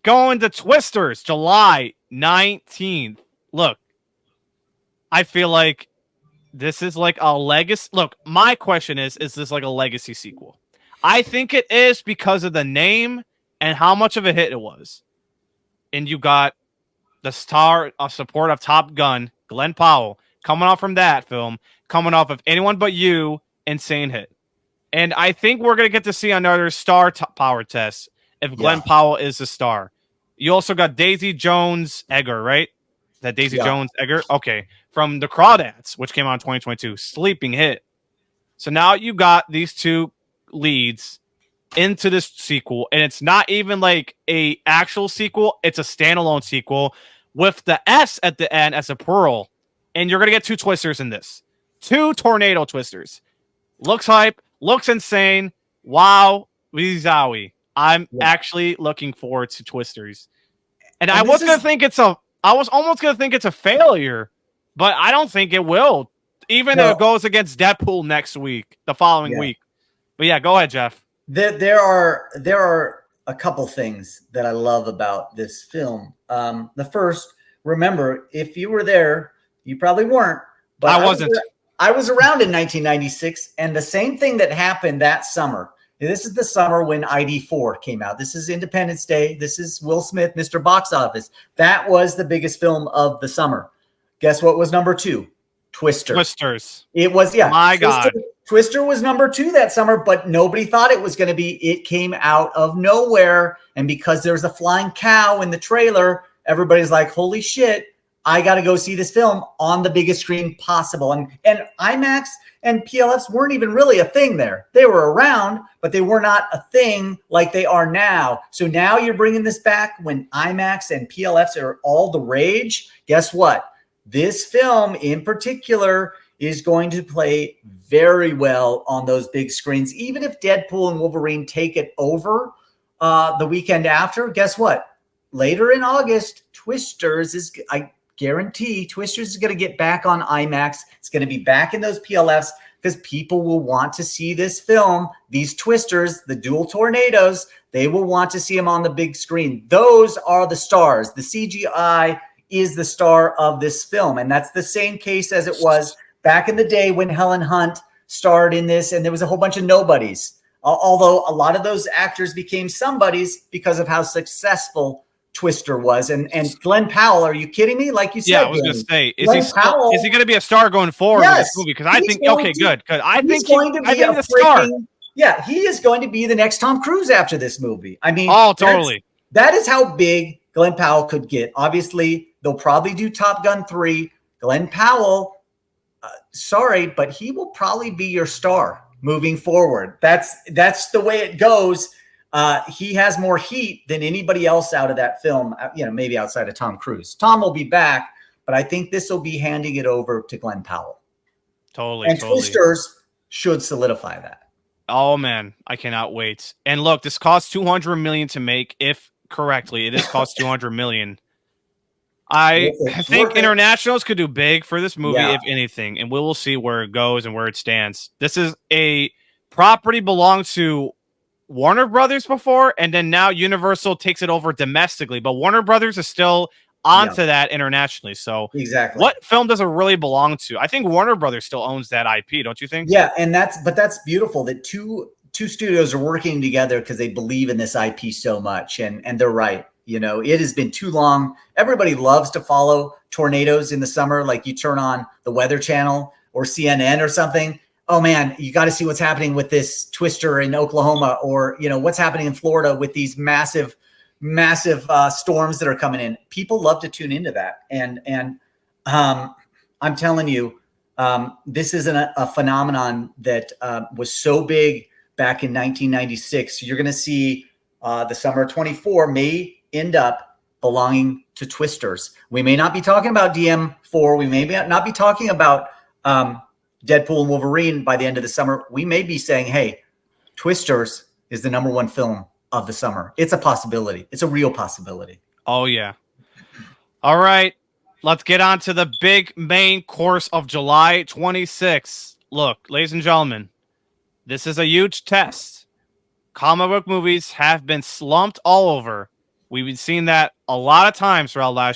Going to Twisters, July 19th. Look, I feel like this is like a legacy. Look, my question is this like a legacy sequel? I think it is because of the name and how much of a hit it was. And you got the star of support of Top Gun, Glenn Powell, coming off from that film, coming off of Anyone But You, insane hit. And I think we're going to get to see another star power test if Glenn Powell is the star. You also got Daisy Jones Egger, right? That Daisy Jones Egger? Okay. From The Crawdads, which came out in 2022. Sleeping hit. So now you got these two leads into this sequel, and it's not even like a actual sequel. It's a standalone sequel with the S at the end as a plural. And you're going to get two twisters in this. Two tornado twisters. Looks hype. Looks insane. Wow. Weezowie. I'm actually looking forward to Twisters. And I was almost gonna think it's a failure, but I don't think it will. Even if it goes against Deadpool next week, the following week. But yeah, go ahead, Jeff. There are a couple things that I love about this film. The first, remember, if you were there, you probably weren't, but I wasn't. I was around in 1996, and the same thing that happened that summer. This is the summer when ID4 came out. This is Independence Day. This is Will Smith, Mr. Box Office. That was the biggest film of the summer. Guess what was number 2? Twister. Twisters. It was, My God. Twister was number 2 that summer, but nobody thought it was going to be. It came out of nowhere, and because there was a flying cow in the trailer, everybody's like, holy shit, I got to go see this film on the biggest screen possible. And IMAX and PLFs weren't even really a thing there. They were around, but they were not a thing like they are now. So now you're bringing this back when IMAX and PLFs are all the rage. Guess what? This film in particular is going to play very well on those big screens. Even if Deadpool and Wolverine take it over the weekend after, guess what? Later in August, Twisters is, I guarantee Twisters is going to get back on IMAX. It's going to be back in those PLFs because people will want to see this film. These Twisters, the dual tornadoes, they will want to see them on the big screen. Those are the stars. The CGI is the star of this film. And that's the same case as it was back in the day when Helen Hunt starred in this, and there was a whole bunch of nobodies. Although a lot of those actors became somebodies because of how successful Twister was. And Glenn Powell, are you kidding me? Like you said, yeah, I was going to say, is he going to be a star going forward with this movie? Because I think, okay, good. Because I think he's a star. Yeah, he is going to be the next Tom Cruise after this movie. I mean, oh, totally. That is how big Glenn Powell could get. Obviously, they'll probably do Top Gun 3. Glenn Powell, sorry, but he will probably be your star moving forward. That's the way it goes. He has more heat than anybody else out of that film, maybe outside of Tom Cruise. Tom will be back, but I think this will be handing it over to Glenn Powell. Totally. Twisters should solidify that. Oh, man, I cannot wait. And look, this costs $200 million to make, if correctly. It is cost $200 million. I think internationals could do big for this movie, if anything, and we will see where it goes and where it stands. This is a property belonged to Warner Brothers before, and then now Universal takes it over domestically, but Warner Brothers is still onto that internationally. So exactly, what film does it really belong to? I think Warner Brothers still owns that IP, don't you think? Yeah, and that's beautiful that two studios are working together because they believe in this IP so much, and they're right. It has been too long. Everybody loves to follow tornadoes in the summer, like you turn on the Weather Channel or CNN or something. Oh man, you got to see what's happening with this twister in Oklahoma, or what's happening in Florida with these massive storms that are coming in. People love to tune into that, and I'm telling you, this isn't a phenomenon that was so big back in 1996. You're going to see the summer of 24 may end up belonging to Twisters. We may not be talking about DM4. We may not be talking about Deadpool and Wolverine by the end of the summer. We may be saying, hey, Twisters is the #1 film of the summer. It's a possibility. It's a real possibility. Oh, yeah. All right. Let's get on to the big main course of July 26th. Look, ladies and gentlemen, this is a huge test. Comic book movies have been slumped all over. We've been seeing that a lot of times throughout last